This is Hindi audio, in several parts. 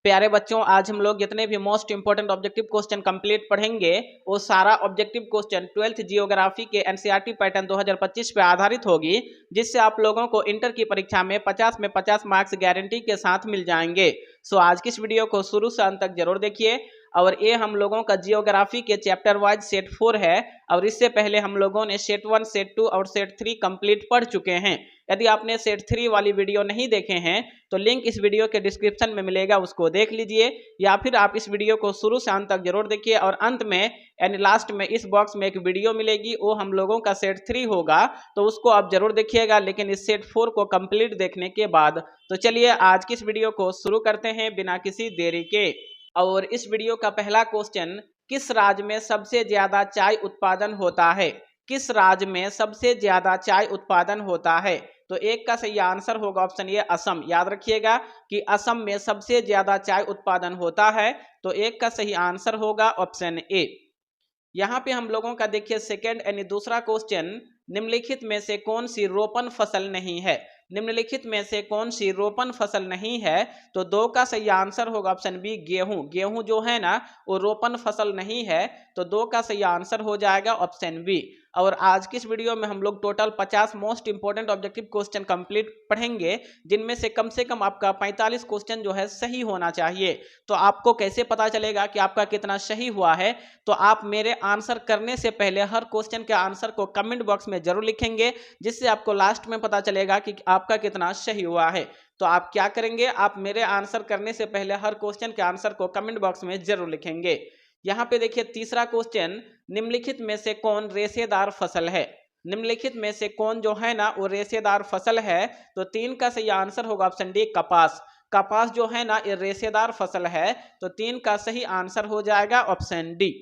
प्यारे बच्चों, आज हम लोग जितने भी most important objective question complete पढ़ेंगे वो सारा ऑब्जेक्टिव क्वेश्चन 12th जियोग्राफी के एनसीईआरटी पैटर्न 2025 पे आधारित होगी, जिससे आप लोगों को इंटर की परीक्षा में 50 में 50 मार्क्स गारंटी के साथ मिल जाएंगे। सो आज की इस वीडियो को शुरू से अंत तक जरूर देखिए। और ये हम लोगों का जियोग्राफी के चैप्टर वाइज सेट 4 है और इससे पहले हम लोगों ने सेट 1, सेट 2 और सेट 3 कंप्लीट पढ़ चुके हैं। यदि आपने सेट 3 वाली वीडियो नहीं देखे हैं तो लिंक इस वीडियो के डिस्क्रिप्शन में मिलेगा, उसको देख लीजिए, या फिर आप इस वीडियो को शुरू से अंत तक जरूर देखिए। और अंत में यानी लास्ट में इस बॉक्स में एक वीडियो मिलेगी, वो हम लोगों का सेट 3 होगा, तो उसको आप जरूर देखिएगा, लेकिन इस सेट 4 को कंप्लीट देखने के बाद। तो चलिए आज की इस वीडियो को शुरू करते हैं बिना किसी देरी के। और इस वीडियो का पहला क्वेश्चन, किस राज्य में सबसे ज्यादा चाय उत्पादन होता है? किस राज्य में सबसे ज्यादा चाय उत्पादन होता है? तो एक का सही आंसर होगा ऑप्शन ए असम। याद रखिएगा कि असम में सबसे ज्यादा चाय उत्पादन होता है, तो एक का सही आंसर होगा ऑप्शन ए। यहाँ पे हम लोगों का देखिए सेकंड यानी दूसरा क्वेश्चन, निम्नलिखित में से कौन सी रोपण फसल नहीं है? निम्नलिखित में से कौन सी रोपण फसल नहीं है? तो दो का सही आंसर होगा ऑप्शन बी गेहूं। गेहूं जो है ना वो रोपण फसल नहीं है, तो दो का सही आंसर हो जाएगा ऑप्शन बी। और आज की इस वीडियो में हम लोग total 50 most important objective question complete पढ़ेंगे, जिनमें से कम आपका 45 क्वेश्चन जो है सही होना चाहिए। तो आपको कैसे पता चलेगा कि आपका कितना सही हुआ है? तो आप मेरे आंसर करने से पहले हर क्वेश्चन के आंसर को कमेंट बॉक्स में जरूर लिखेंगे, जिससे आपको लास्ट में पता चलेगा कि आपका कितना सही हुआ है। तो आप क्या करेंगे, आप मेरे आंसर करने से पहले हर क्वेश्चन के आंसर को कमेंट बॉक्स में जरूर लिखेंगे। यहाँ पे देखिए तीसरा क्वेश्चन, निम्नलिखित में से कौन रेशेदार फसल है? निम्नलिखित में से कौन जो है ना वो रेशेदार फसल है? तो तीन का सही आंसर होगा ऑप्शन डी कपास। कपास जो है ना ये रेशेदार फसल है, तो तीन का सही आंसर हो जाएगा ऑप्शन डी।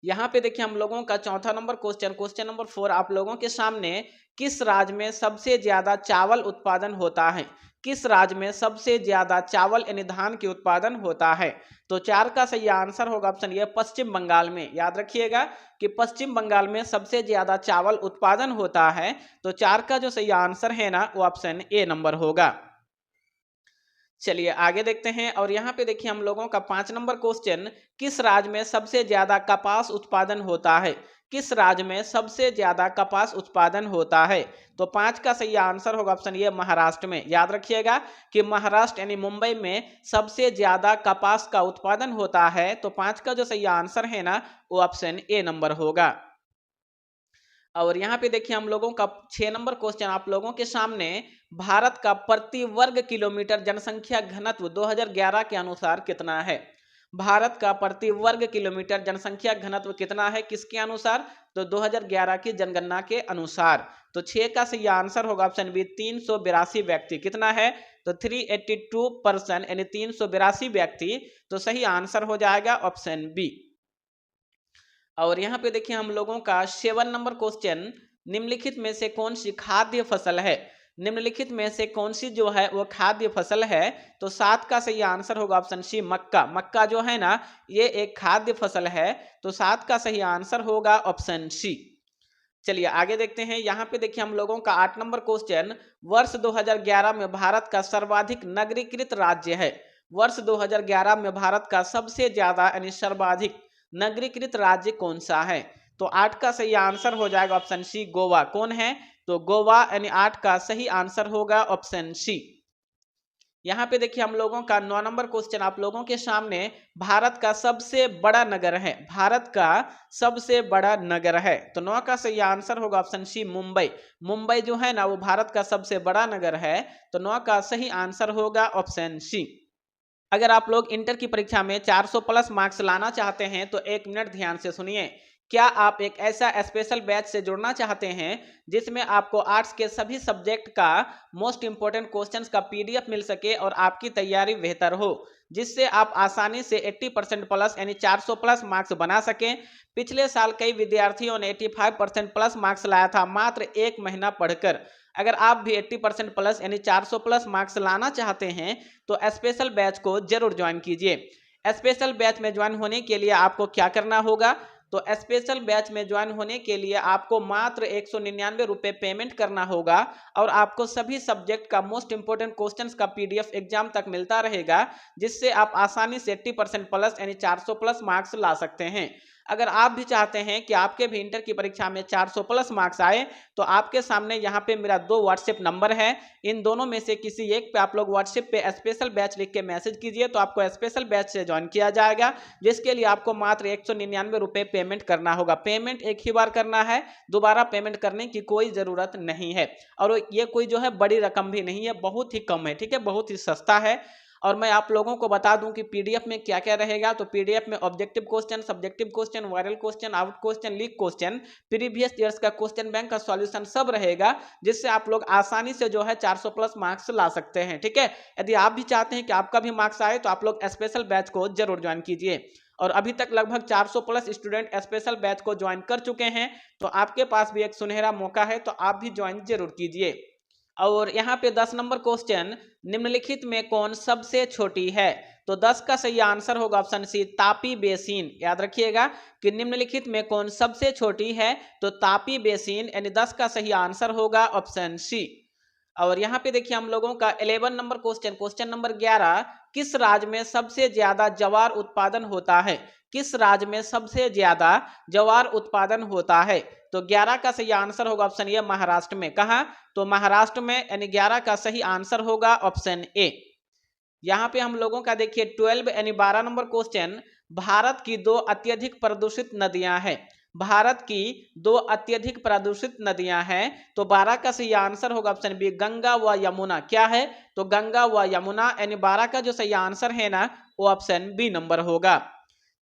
यहाँ पे देखिए हम लोगों का चौथा नंबर क्वेश्चन नंबर 4 आप लोगों के सामने, किस राज्य में सबसे ज्यादा चावल उत्पादन होता है? किस राज्य में सबसे ज्यादा चावल यानी धान की उत्पादन होता है? तो चार का सही आंसर होगा ऑप्शन ये पश्चिम बंगाल में। याद रखिएगा कि पश्चिम बंगाल में सबसे ज्यादा चावल उत्पादन होता है, तो चार का जो सही आंसर है ना वो ऑप्शन ए नंबर होगा। चलिए आगे देखते हैं। और यहाँ पे देखिए हम लोगों का 5 नंबर क्वेश्चन, किस राज्य में सबसे ज्यादा कपास उत्पादन होता है? किस राज्य में सबसे ज्यादा कपास उत्पादन होता है? तो 5 का सही आंसर होगा ऑप्शन ये महाराष्ट्र में। याद रखिएगा कि महाराष्ट्र यानी मुंबई में सबसे ज्यादा कपास का उत्पादन होता है, तो 5 का जो सही आंसर है ना वो ऑप्शन ए नंबर होगा। और यहाँ पे देखिए हम लोगों का 6 नंबर क्वेश्चन आप लोगों के सामने, भारत का प्रति वर्ग किलोमीटर जनसंख्या घनत्व 2011 के अनुसार कितना है? भारत का प्रति वर्ग किलोमीटर जनसंख्या घनत्व कितना है किसके अनुसार? तो 2011 की जनगणना के अनुसार। तो 6 का सही आंसर होगा ऑप्शन बी 382 व्यक्ति। कितना है? तो 382 पर्सन यानी 382 व्यक्ति, तो सही आंसर हो जाएगा ऑप्शन बी। और यहाँ पे देखिए हम लोगों का 7 नंबर क्वेश्चन, निम्नलिखित में से कौन सी खाद्य फसल है? निम्नलिखित में से कौन सी जो है वो खाद्य फसल है? तो 7 का सही आंसर होगा ऑप्शन सी मक्का। मक्का जो है ना ये एक खाद्य फसल है, तो 7 का सही आंसर होगा ऑप्शन सी। चलिए आगे देखते हैं। यहाँ पे देखिए हम लोगों का 8 नंबर क्वेश्चन, वर्ष 2011 में भारत का सर्वाधिक नगरीकृत राज्य है। वर्ष 2011 में भारत का सबसे ज्यादा यानी सर्वाधिक नगरीकृत राज्य कौन सा है? तो 8 का सही आंसर हो जाएगा ऑप्शन सी गोवा। कौन है? तो गोवा यानी 8 का सही आंसर होगा ऑप्शन सी। यहाँ पे देखिए हम लोगों का 9 नंबर क्वेश्चन आप लोगों के सामने, भारत का सबसे बड़ा नगर है। भारत का सबसे बड़ा नगर है, तो 9 का सही आंसर होगा ऑप्शन सी मुंबई। मुंबई जो है ना वो भारत का सबसे बड़ा नगर है, तो 9 का सही आंसर होगा ऑप्शन सी। अगर आप लोग इंटर की परीक्षा में 400 प्लस मार्क्स लाना चाहते हैं तो 1 मिनट ध्यान से सुनिए। क्या आप एक ऐसा स्पेशल बैच से जुड़ना चाहते हैं जिसमें आपको आर्ट्स के सभी सब्जेक्ट का मोस्ट इंपोर्टेंट क्वेश्चंस का पीडीएफ मिल सके और आपकी तैयारी बेहतर हो, जिससे आप आसानी से 80% प्लस यानी 400 प्लस मार्क्स बना सकें? पिछले साल कई विद्यार्थियों ने 85% प्लस मार्क्स लाया था मात्र 1 महीना पढ़कर। अगर आप भी 80% प्लस यानी 400 प्लस मार्क्स लाना चाहते हैं तो स्पेशल बैच को जरूर ज्वाइन कीजिए। स्पेशल बैच में ज्वाइन होने के लिए आपको क्या करना होगा? तो स्पेशल बैच में ज्वाइन होने के लिए आपको मात्र 199 रुपये पेमेंट करना होगा और आपको सभी सब्जेक्ट का मोस्ट इंपोर्टेंट क्वेश्चंस का पीडीएफ एग्जाम तक मिलता रहेगा, जिससे आप आसानी से 80% प्लस यानी 400 प्लस मार्क्स ला सकते हैं। अगर आप भी चाहते हैं कि आपके भी इंटर की परीक्षा में 400 प्लस मार्क्स आए, तो आपके सामने यहाँ पे मेरा 2 व्हाट्सएप नंबर है, इन दोनों में से किसी एक पे आप लोग व्हाट्सएप पे स्पेशल बैच लिख के मैसेज कीजिए, तो आपको स्पेशल बैच से ज्वाइन किया जाएगा, जिसके लिए आपको मात्र 199 रुपये पेमेंट करना होगा। पेमेंट एक ही बार करना है, दोबारा पेमेंट करने की कोई जरूरत नहीं है। और ये कोई जो है बड़ी रकम भी नहीं है, बहुत ही कम है, ठीक है, बहुत ही सस्ता है। और मैं आप लोगों को बता दूं कि पीडीएफ में क्या क्या रहेगा। तो पीडीएफ में objective question, subjective question, viral question, out question, leak question, previous years का क्वेश्चन बैंक का सॉल्यूशन सब रहेगा, जिससे आप लोग आसानी से जो है 400 प्लस मार्क्स ला सकते हैं, ठीक है। यदि आप भी चाहते हैं कि आपका भी मार्क्स आए, तो आप लोग स्पेशल बैच को जरूर ज्वाइन कीजिए। और अभी तक लगभग 400 प्लस स्टूडेंट स्पेशल बैच को ज्वाइन कर चुके हैं, तो आपके पास भी एक सुनहरा मौका है, तो आप भी ज्वाइन जरूर कीजिए। और यहाँ पे 10 नंबर क्वेश्चन, निम्नलिखित में कौन सबसे छोटी है? तो 10 का सही आंसर होगा ऑप्शन सी, तापी बेसिन। याद रखिएगा कि निम्नलिखित में कौन सबसे छोटी है, तो तापी बेसिन, यानी 10 का सही आंसर होगा ऑप्शन सी। और यहाँ पे देखिए हम लोगों का 11 नंबर क्वेश्चन, क्वेश्चन नंबर 11, किस राज्य में सबसे ज्यादा ज्वार उत्पादन होता है? किस राज्य में सबसे ज्यादा ज्वार उत्पादन होता है? तो 11 का सही आंसर होगा ऑप्शन ए, महाराष्ट्र में। कहाँ? तो महाराष्ट्र में, यानी 11 का सही आंसर होगा ऑप्शन ए। यहाँ पे हम लोगों का देखिए 12 यानी 12 नंबर क्वेश्चन, भारत की 2 अत्यधिक प्रदूषित नदियां हैं। भारत की 2 अत्यधिक प्रदूषित नदियां हैं, तो 12 का सही आंसर होगा ऑप्शन बी, गंगा व यमुना। क्या है? तो गंगा व यमुना, यानी 12 का जो सही आंसर है ना, वो ऑप्शन बी नंबर होगा।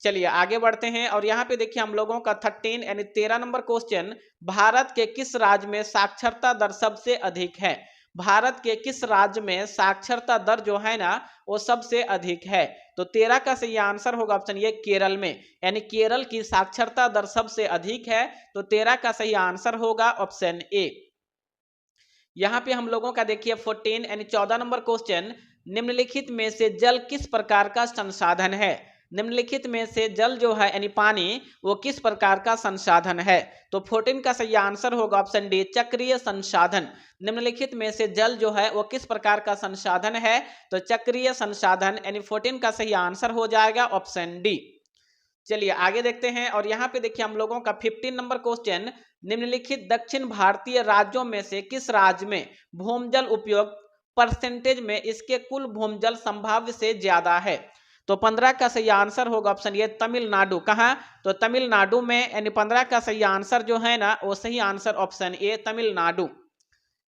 चलिए आगे बढ़ते हैं। और यहाँ पे देखिए हम लोगों का 13 यानी 13 नंबर क्वेश्चन, भारत के किस राज्य में साक्षरता दर सबसे अधिक है? भारत के किस राज्य में साक्षरता दर जो है ना, वो सबसे अधिक है? तो 13 का सही आंसर होगा ऑप्शन ये, केरल में, यानी केरल की साक्षरता दर सबसे अधिक है, तो 13 का सही आंसर होगा ऑप्शन ए। यहाँ पे हम लोगों का देखिए 14 यानी 14 नंबर क्वेश्चन, निम्नलिखित में से जल किस प्रकार का संसाधन है? निम्नलिखित में से जल जो है यानी पानी, वो किस प्रकार का संसाधन है? तो 14 का सही आंसर होगा ऑप्शन डी, चक्रीय संसाधन। निम्नलिखित में से जल जो है वो किस प्रकार का संसाधन है? तो चक्रीय संसाधन, यानी 14 का सही आंसर हो जाएगा ऑप्शन डी। चलिए आगे देखते हैं। और यहाँ पे देखिए हम लोगों का 15 नंबर क्वेश्चन, निम्नलिखित दक्षिण भारतीय राज्यों में से किस राज्य में भूमजल उपयोग परसेंटेज में इसके कुल भूमजल संभाव्य से ज्यादा है? तो 15 का सही आंसर होगा ऑप्शन ये, तमिलनाडु। कहाँ? तो तमिलनाडु में, यानी 15 का सही आंसर जो है ना, वो सही आंसर ऑप्शन ए, तमिलनाडु।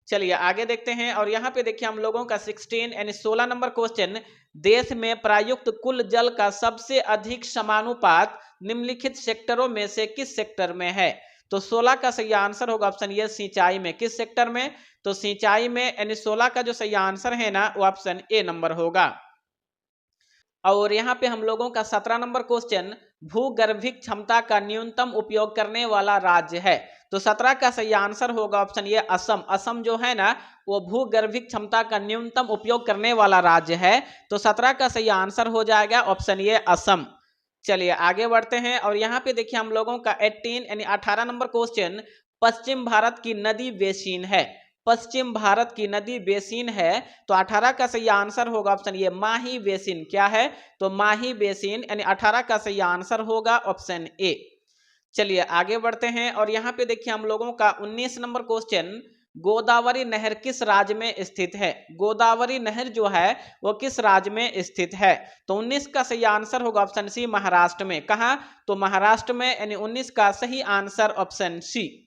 चलिए आगे देखते हैं। और यहाँ पे देखिए हम लोगों का 16 यानी 16 नंबर क्वेश्चन, देश में प्रयुक्त कुल जल का सबसे अधिक समानुपात निम्नलिखित सेक्टरों में से किस सेक्टर में है? तो 16 का सही आंसर होगा ऑप्शन ये, सिंचाई में। किस सेक्टर में? तो सिंचाई में, यानी 16 का जो सही आंसर है ना, वो ऑप्शन ए नंबर होगा। और यहाँ पे हम लोगों का 17 नंबर क्वेश्चन, भूगर्भिक क्षमता का न्यूनतम उपयोग करने वाला राज्य है। तो 17 का सही आंसर होगा ऑप्शन ये, असम। असम जो है ना, वो भूगर्भिक क्षमता का न्यूनतम उपयोग करने वाला राज्य है, तो 17 का सही आंसर हो जाएगा ऑप्शन ये, असम। चलिए आगे बढ़ते हैं। और यहाँ पे देखिए हम लोगों का 18 यानी 18 नंबर क्वेश्चन, पश्चिम भारत की नदी बेसिन है। पश्चिम भारत की नदी बेसिन है, तो 18 का सही आंसर होगा ऑप्शन ये, माही बेसिन। क्या है? तो माही बेसिन, यानी 18 का सही आंसर होगा ऑप्शन ए। चलिए आगे बढ़ते हैं। और यहाँ पे देखिए हम लोगों का 19 नंबर क्वेश्चन, गोदावरी नहर किस राज्य में स्थित है? गोदावरी नहर जो है वो किस राज्य में स्थित है? तो 19 का सही आंसर होगा ऑप्शन सी, महाराष्ट्र में। कहाँ? तो महाराष्ट्र में, यानी 19 का सही आंसर ऑप्शन सी।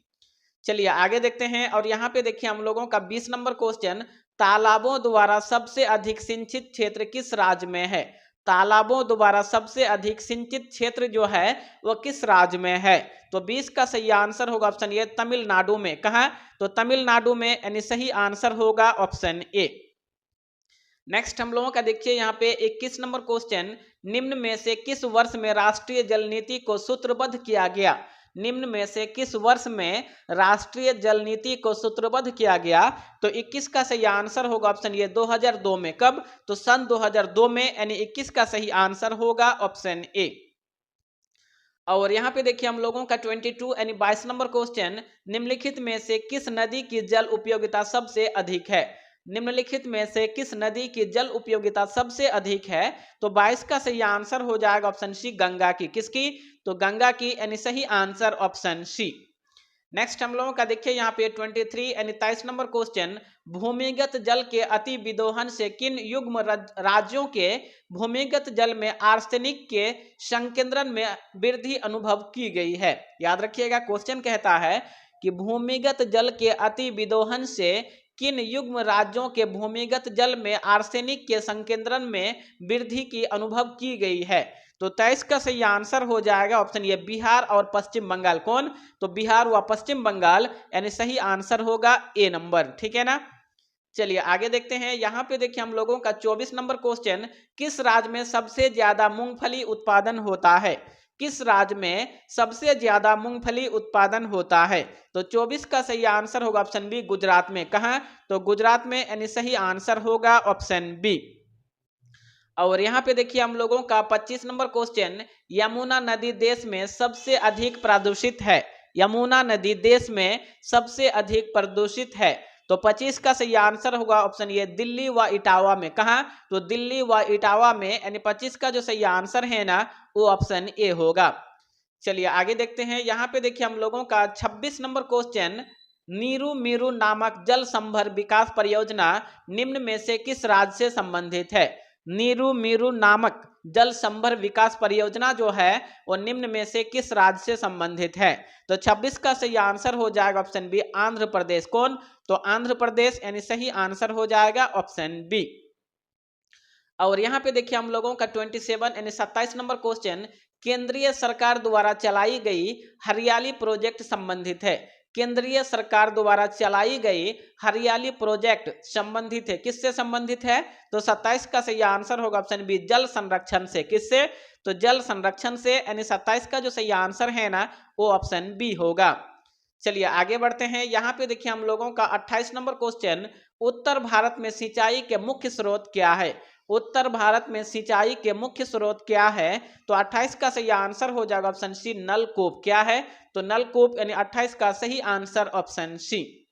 चलिए आगे देखते हैं। और यहाँ पे देखिए हम लोगों का 20 नंबर क्वेश्चन, तालाबों द्वारा सबसे अधिक सिंचित क्षेत्र किस राज्य में है? तालाबों द्वारा सबसे अधिक सिंचित क्षेत्र जो है वो किस राज्य में है? तो 20 का सही आंसर होगा ऑप्शन ये, तमिलनाडु में। कहाँ? तो तमिलनाडु में, यानी सही आंसर होगा ऑप्शन ए। नेक्स्ट हम लोगों का देखिए यहाँ पे 21 नंबर क्वेश्चन, निम्न में से किस वर्ष में राष्ट्रीय जल नीति को सूत्रबद्ध किया गया? निम्न में से किस वर्ष में राष्ट्रीय जल नीति को सूत्रबद्ध किया गया? तो 21 का सही आंसर होगा ऑप्शन ये, 2002 में। कब? तो सन 2002 में, यानी 21 का सही आंसर होगा ऑप्शन ए। और यहाँ पे देखिए हम लोगों का 22 यानी 22 नंबर क्वेश्चन, निम्नलिखित में से किस नदी की जल उपयोगिता सबसे अधिक है? निम्नलिखित में से किस नदी की जल उपयोगिता सबसे अधिक है? तो 22 का सही आंसर हो जाएगा ऑप्शन सी, गंगा की। किसकी? तो गंगा की, यानी सही आंसर ऑप्शन सी। नेक्स्ट हम लोगों का देखिए यहाँ पे 23 यानी 23 नंबर क्वेश्चन, भूमिगत जल के अति विदोहन से किन युग्म राज्यों के भूमिगत जल में आर्सेनिक के संकेंद्रण में वृद्धि अनुभव की गई है? याद रखिएगा, क्वेश्चन कहता है कि भूमिगत जल के अति विदोहन से किन युग्म राज्यों के भूमिगत जल में आर्सेनिक के संकेंद्रण में वृद्धि की अनुभव की गई है? तो 23 का सही आंसर हो जाएगा ऑप्शन ये, बिहार और पश्चिम बंगाल। कौन? तो बिहार व पश्चिम बंगाल, यानी सही आंसर होगा ए नंबर। ठीक है ना। चलिए आगे देखते हैं। यहाँ पे देखिए हम लोगों का 24 नंबर क्वेश्चन, किस राज्य में सबसे ज्यादा मूंगफली उत्पादन होता है? किस राज्य में सबसे ज्यादा मूंगफली उत्पादन होता है? तो 24 का सही आंसर होगा ऑप्शन बी, गुजरात में। कहां? तो गुजरात में, यानी सही आंसर होगा ऑप्शन बी। और यहाँ पे देखिए हम लोगों का 25 नंबर क्वेश्चन, यमुना नदी देश में सबसे अधिक प्रदूषित है। यमुना नदी देश में सबसे अधिक प्रदूषित है। तो 25 का सही आंसर होगा ऑप्शन ये, दिल्ली व इटावा में। कहा? तो दिल्ली व इटावा में, यानी 25 का जो सही आंसर है ना, वो ऑप्शन ए होगा। चलिए आगे देखते हैं। यहाँ पे देखिए हम लोगों का 26 नंबर क्वेश्चन, नीरू मीरू नामक जल संभर विकास परियोजना निम्न में से किस राज्य से संबंधित है? नीरू मीरू नामक जल संभर विकास परियोजना जो है वो निम्न में से किस राज्य से संबंधित है? तो 26 का सही आंसर हो जाएगा ऑप्शन बी, आंध्र प्रदेश। कौन? तो आंध्र प्रदेश, यानी सही आंसर हो जाएगा ऑप्शन बी। और यहाँ पे देखिए हम लोगों का 27 यानी 27 नंबर क्वेश्चन, केंद्रीय सरकार द्वारा चलाई गई हरियाली प्रोजेक्ट संबंधित है। केंद्रीय सरकार द्वारा चलाई गई हरियाली प्रोजेक्ट संबंधित है। किससे संबंधित है? तो 27 का सही आंसर होगा ऑप्शन बी, जल संरक्षण से। किससे? तो जल संरक्षण से, यानी 27 का जो सही आंसर है ना, वो ऑप्शन बी होगा। चलिए आगे बढ़ते हैं। यहाँ पे देखिए हम लोगों का 28 नंबर क्वेश्चन, उत्तर भारत में सिंचाई के मुख्य स्रोत क्या है? उत्तर भारत में सिंचाई के मुख्य स्रोत क्या है? तो 28 का सही आंसर हो जाएगा ऑप्शन सी, नलकूप। क्या है? तो नलकूप, यानी 28 का सही आंसर ऑप्शन सी।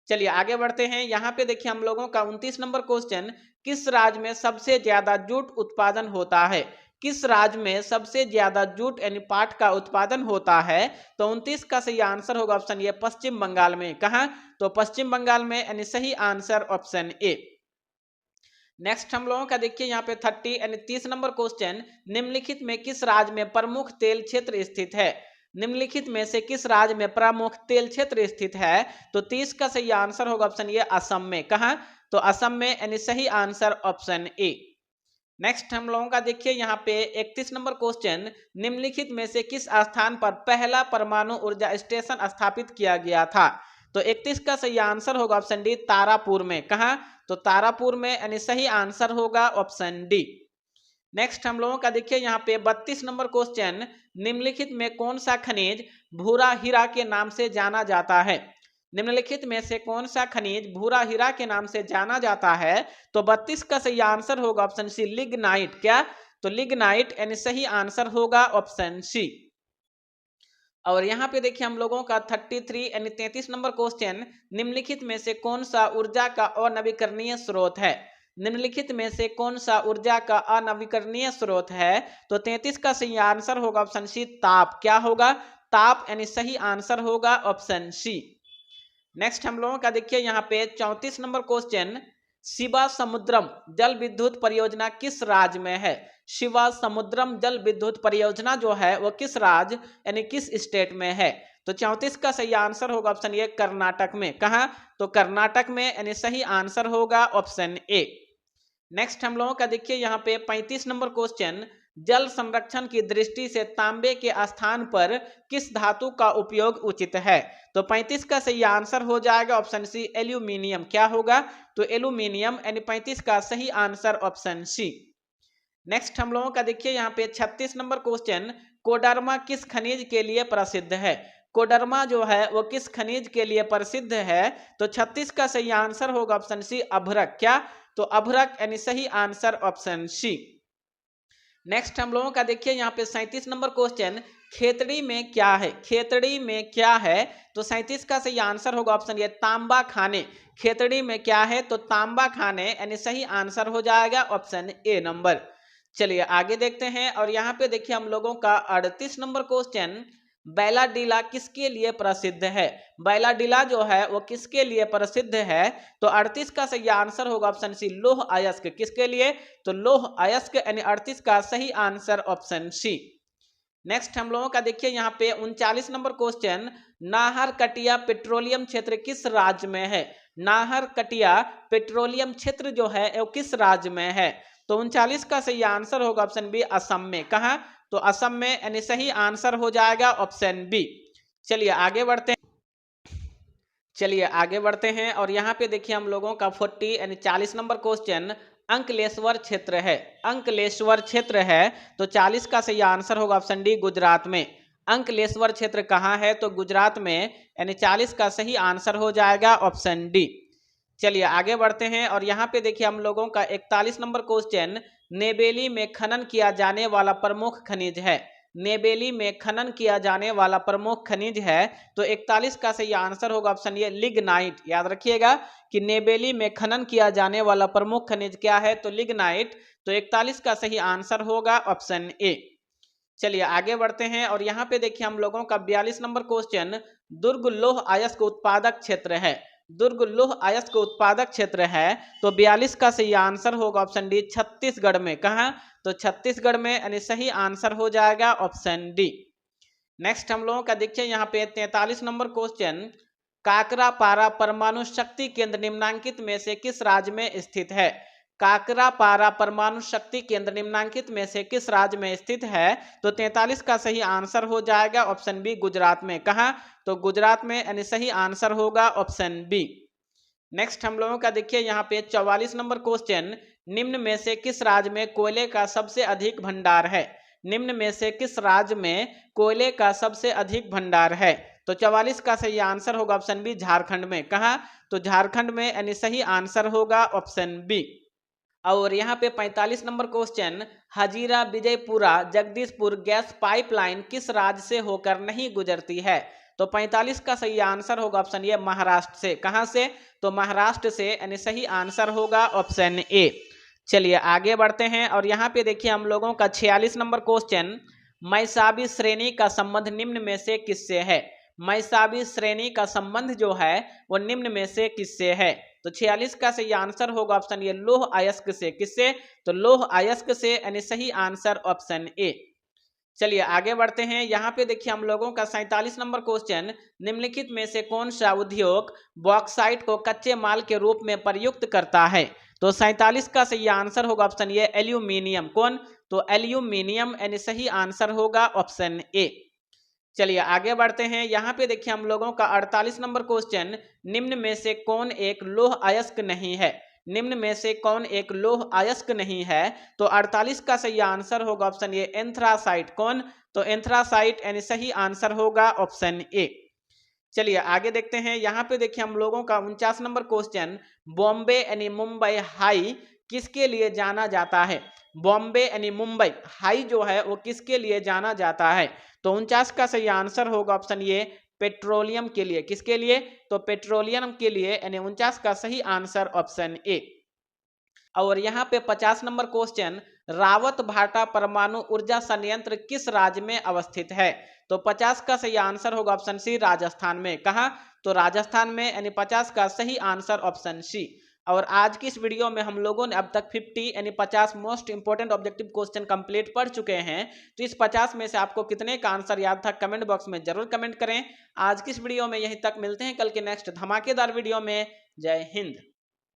चलिए आगे बढ़ते हैं। यहाँ पे देखिए हम लोगों का 29 नंबर क्वेश्चन, किस राज्य में सबसे ज्यादा जूट उत्पादन होता है? किस राज्य में सबसे ज्यादा जूट यानी पाट का उत्पादन होता है? तो 29 का सही आंसर होगा ऑप्शन ये, पश्चिम बंगाल में। कहां? तो पश्चिम बंगाल में, यानी सही आंसर ऑप्शन ए। नेक्स्ट हम लोगों का देखिए यहाँ पे 30 यानी 30 नंबर क्वेश्चन, निम्नलिखित में किस राज्य में प्रमुख तेल क्षेत्र स्थित है? निम्नलिखित में से किस राज्य में प्रमुख तेल क्षेत्र स्थित है? तो 30 का सही आंसर होगा ऑप्शन ये, असम में। कहां? तो असम में, यानी सही आंसर ऑप्शन ए। नेक्स्ट हम लोगों का देखिए यहाँ पे 31 नंबर क्वेश्चन, निम्नलिखित में से किस स्थान पर पहला परमाणु ऊर्जा स्टेशन स्थापित किया गया था? तो 31 का सही आंसर होगा ऑप्शन डी, तारापुर में। कहां? तो तारापुर में, यानी सही आंसर होगा ऑप्शन डी। नेक्स्ट हम लोगों का देखिए यहाँ पे 32 नंबर क्वेश्चन, निम्नलिखित में कौन सा खनिज भूरा हीरा के नाम से जाना जाता है? निम्नलिखित में से कौन सा खनिज भूरा हीरा के नाम से जाना जाता है? तो 32 का सही आंसर होगा ऑप्शन सी, लिग्नाइट। क्या? तो लिग्नाइट, यानी सही आंसर होगा ऑप्शन सी। और यहाँ पे देखिए हम लोगों का 33 यानी 33 नंबर क्वेश्चन, निम्नलिखित में से कौन सा ऊर्जा का अनवीकरणीय स्रोत है? निम्नलिखित में से कौन सा ऊर्जा का अनवीकरणीय स्रोत है? तो 33 का सही आंसर होगा ऑप्शन सी, ताप। क्या होगा? ताप, यानी सही आंसर होगा ऑप्शन सी। नेक्स्ट हम लोगों का देखिए यहाँ पे 34 नंबर क्वेश्चन, शिवा समुद्रम जल विद्युत परियोजना किस राज्य में है? शिवा समुद्रम जल विद्युत परियोजना जो है वो किस राज्य यानी किस स्टेट में है? तो 34 का सही आंसर होगा ऑप्शन ए, कर्नाटक में। कहां? तो कर्नाटक में, यानी सही आंसर होगा ऑप्शन ए। नेक्स्ट हम लोगों का देखिए यहाँ पे 35 नंबर क्वेश्चन, जल संरक्षण की दृष्टि से तांबे के स्थान पर किस धातु का उपयोग उचित है? तो 35 का सही आंसर हो जाएगा ऑप्शन सी, एल्यूमिनियम। क्या होगा? तो एल्यूमिनियम, यानी 35 का सही आंसर ऑप्शन सी। नेक्स्ट हम लोगों का देखिए यहाँ पे 36 नंबर क्वेश्चन, कोडरमा किस खनिज के लिए प्रसिद्ध है? कोडरमा जो है वो किस खनिज के लिए प्रसिद्ध है? तो 36 का सही आंसर होगा ऑप्शन सी, अभ्रक। क्या? तो अभ्रक, यानी सही आंसर ऑप्शन सी। नेक्स्ट हम लोगों का देखिए यहाँ पे 37 नंबर क्वेश्चन, खेतड़ी में क्या है? खेतड़ी में क्या है? तो 37 का सही आंसर होगा ऑप्शन ये तांबा खाने। खेतड़ी में क्या है? तो तांबा खाने, यानी सही आंसर हो जाएगा ऑप्शन ए नंबर। चलिए आगे देखते हैं और यहाँ पे देखिए हम लोगों का 38 नंबर क्वेश्चन, बैलाडीला किसके लिए प्रसिद्ध है? बैलाडीला जो है वो किसके लिए प्रसिद्ध है? तो 38 का सही आंसर होगा ऑप्शन सी लौह अयस्क। किसके लिए? तो लौह अयस्क, यानी 38 का सही आंसर ऑप्शन सी। नेक्स्ट हम लोगों का देखिए यहाँ पे 39 नंबर क्वेश्चन, नाहरकटिया पेट्रोलियम क्षेत्र किस राज्य में है? नाहरकटिया पेट्रोलियम क्षेत्र जो है वो किस राज्य में है? तो 39 का सही आंसर होगा ऑप्शन बी असम में। कहा? तो असम में, यानी सही आंसर हो जाएगा ऑप्शन बी। चलिए आगे बढ़ते हैं और यहाँ पे देखिए हम लोगों का 40 यानी 40 नंबर क्वेश्चन, अंकलेश्वर क्षेत्र है। अंकलेश्वर क्षेत्र है तो 40 का सही आंसर होगा ऑप्शन डी गुजरात में। अंकलेश्वर क्षेत्र कहाँ है? तो गुजरात में, यानी 40 का सही आंसर हो जाएगा ऑप्शन डी। चलिए आगे बढ़ते हैं और यहाँ पे देखिए हम लोगों का 41 नंबर क्वेश्चन, नेबेली में खनन किया जाने वाला प्रमुख खनिज है। नेबेली में खनन किया जाने वाला प्रमुख खनिज है तो 41 का सही आंसर होगा ऑप्शन ये लिग्नाइट। याद रखिएगा कि नेबेली में खनन किया जाने वाला प्रमुख खनिज क्या है? तो लिग्नाइट। तो 41 का सही आंसर होगा ऑप्शन ए। चलिए आगे बढ़ते हैं और यहाँ पे देखिए हम लोगों का 42 नंबर क्वेश्चन, दुर्ग लौह अयस्क उत्पादक क्षेत्र है। दुर्ग लौह अयस्क उत्पादक क्षेत्र है तो 42 का सही आंसर होगा ऑप्शन डी छत्तीसगढ़ में। कहा? तो छत्तीसगढ़ में, यानी सही आंसर हो जाएगा ऑप्शन डी। नेक्स्ट हम लोगों का देखिए यहाँ पे 43 नंबर क्वेश्चन, काकरापारा परमाणु शक्ति केंद्र निम्नांकित में से किस राज्य में स्थित है? काकरापारा परमाणु शक्ति केंद्र निम्नांकित में से किस राज्य में स्थित है? तो 43 का सही आंसर हो जाएगा ऑप्शन बी गुजरात में। कहा? तो गुजरात में, यानी सही आंसर होगा ऑप्शन बी। नेक्स्ट हम लोगों का देखिए यहाँ पे 44 नंबर क्वेश्चन, निम्न में से किस राज्य में कोयले का सबसे अधिक भंडार है? निम्न में से किस राज्य में कोयले का सबसे अधिक भंडार है? तो 44 का सही आंसर होगा ऑप्शन बी झारखंड में। कहा? तो झारखंड में, यानी सही आंसर होगा ऑप्शन बी। और यहाँ पे 45 number question, Hazira Vijayapura Jagdishpur gas pipeline किस राज्य से होकर नहीं गुजरती है? तो 45 का सही आंसर होगा ऑप्शन ए महाराष्ट्र से। कहां से? तो महाराष्ट्र से, यानी सही आंसर होगा ऑप्शन ए। चलिए आगे बढ़ते हैं और यहाँ पे देखिए हम लोगों का 46 नंबर क्वेश्चन, मैसाबी श्रेणी का संबंध निम्न में से किससे है? मैसाबी श्रेणी का संबंध जो है वो निम्न में से किससे है? तो 46 का सही आंसर होगा ऑप्शन ये लौह अयस्क से। किससे? तो लौह अयस्क से, यानी सही आंसर ऑप्शन ए। चलिए आगे बढ़ते हैं। यहाँ पे देखिए हम लोगों का 47 नंबर क्वेश्चन, निम्नलिखित में से कौन सा उद्योग बॉक्साइट को कच्चे माल के रूप में प्रयुक्त करता है? तो 47 का सही आंसर होगा ऑप्शन ये एल्यूमिनियम। कौन? तो एल्यूमिनियम, यानी सही आंसर होगा ऑप्शन ए। चलिए आगे बढ़ते हैं। यहाँ पे देखिए हम लोगों का 48 नंबर क्वेश्चन, निम्न में से कौन एक लौह अयस्क नहीं है? निम्न में से कौन एक लौह अयस्क नहीं है? तो 48 का सही आंसर होगा ऑप्शन ए एंथ्रासाइट। कौन? तो एंथ्रासाइट, यानी सही आंसर होगा ऑप्शन ए। चलिए आगे देखते हैं। यहाँ पे देखिए हम लोगों का 49 नंबर क्वेश्चन, बॉम्बे यानी मुंबई हाई किसके लिए जाना जाता है? बॉम्बे यानी मुंबई हाई जो है वो किसके लिए जाना जाता है? तो 49 का सही आंसर होगा ऑप्शन ये पेट्रोलियम के लिए। किसके लिए? तो पेट्रोलियम के लिए, यानी 49 का सही आंसर ऑप्शन ए। और यहाँ पे 50 नंबर क्वेश्चन, रावत भाटा परमाणु ऊर्जा संयंत्र किस राज्य में अवस्थित है? तो 50 का सही आंसर होगा ऑप्शन सी राजस्थान में। कहा? तो राजस्थान में, यानी 50 का सही आंसर ऑप्शन सी। और आज की इस वीडियो में हम लोगों ने अब तक 50 यानी 50 most important objective question complete पढ़ चुके हैं। तो इस 50 में से आपको कितने का आंसर याद था कमेंट बॉक्स में जरूर कमेंट करें। आज की इस वीडियो में यहीं तक, मिलते हैं कल के नेक्स्ट धमाकेदार वीडियो में। जय हिंद।